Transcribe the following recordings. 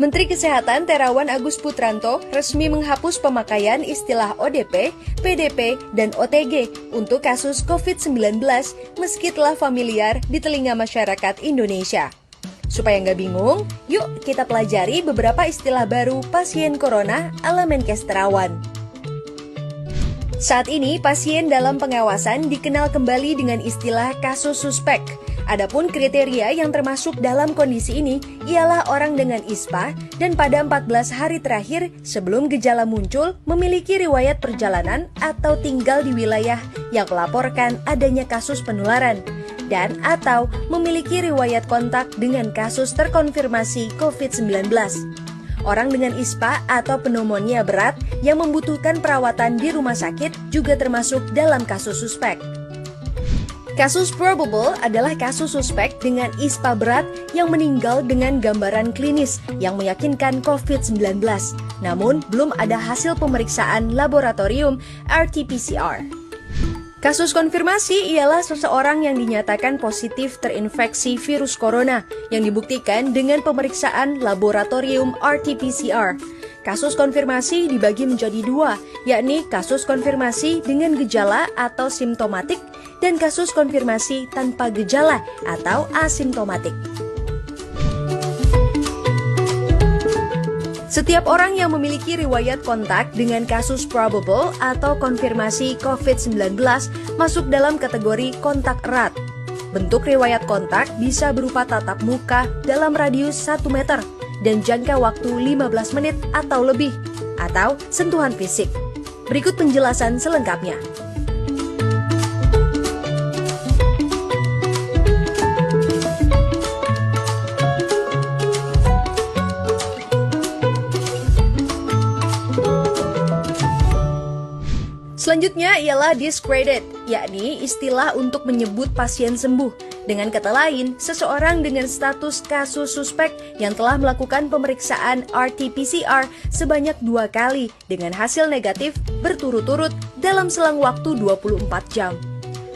Menteri Kesehatan Terawan Agus Putranto resmi menghapus pemakaian istilah ODP, PDP, dan OTG untuk kasus COVID-19 meski telah familiar di telinga masyarakat Indonesia. Supaya nggak bingung, yuk kita pelajari beberapa istilah baru pasien corona ala Menkes Terawan. Saat ini, pasien dalam pengawasan dikenal kembali dengan istilah kasus suspek. Adapun kriteria yang termasuk dalam kondisi ini ialah orang dengan ISPA dan pada 14 hari terakhir sebelum gejala muncul memiliki riwayat perjalanan atau tinggal di wilayah yang melaporkan adanya kasus penularan dan atau memiliki riwayat kontak dengan kasus terkonfirmasi COVID-19. Orang dengan ISPA atau pneumonia berat yang membutuhkan perawatan di rumah sakit juga termasuk dalam kasus suspek. Kasus probable adalah kasus suspek dengan ISPA berat yang meninggal dengan gambaran klinis yang meyakinkan COVID-19, namun belum ada hasil pemeriksaan laboratorium RT-PCR. Kasus konfirmasi ialah seseorang yang dinyatakan positif terinfeksi virus corona yang dibuktikan dengan pemeriksaan laboratorium RT-PCR. Kasus konfirmasi dibagi menjadi dua, yakni kasus konfirmasi dengan gejala atau simptomatik dan kasus konfirmasi tanpa gejala atau asimptomatik. Setiap orang yang memiliki riwayat kontak dengan kasus probable atau konfirmasi COVID-19 masuk dalam kategori kontak erat. Bentuk riwayat kontak bisa berupa tatap muka dalam radius 1 meter dan jangka waktu 15 menit atau lebih, atau sentuhan fisik. Berikut penjelasan selengkapnya. Selanjutnya ialah discredited, yakni istilah untuk menyebut pasien sembuh. Dengan kata lain, seseorang dengan status kasus suspek yang telah melakukan pemeriksaan RT-PCR sebanyak 2 kali dengan hasil negatif berturut-turut dalam selang waktu 24 jam.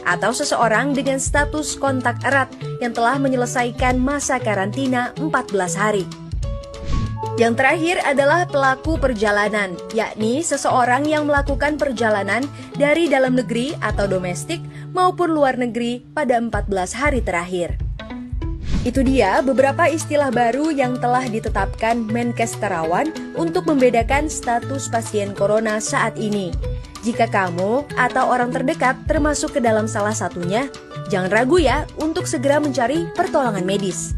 Atau seseorang dengan status kontak erat yang telah menyelesaikan masa karantina 14 hari. Yang terakhir adalah pelaku perjalanan, yakni seseorang yang melakukan perjalanan dari dalam negeri atau domestik maupun luar negeri pada 14 hari terakhir. Itu dia beberapa istilah baru yang telah ditetapkan Menkes Terawan untuk membedakan status pasien corona saat ini. Jika kamu atau orang terdekat termasuk ke dalam salah satunya, jangan ragu ya untuk segera mencari pertolongan medis.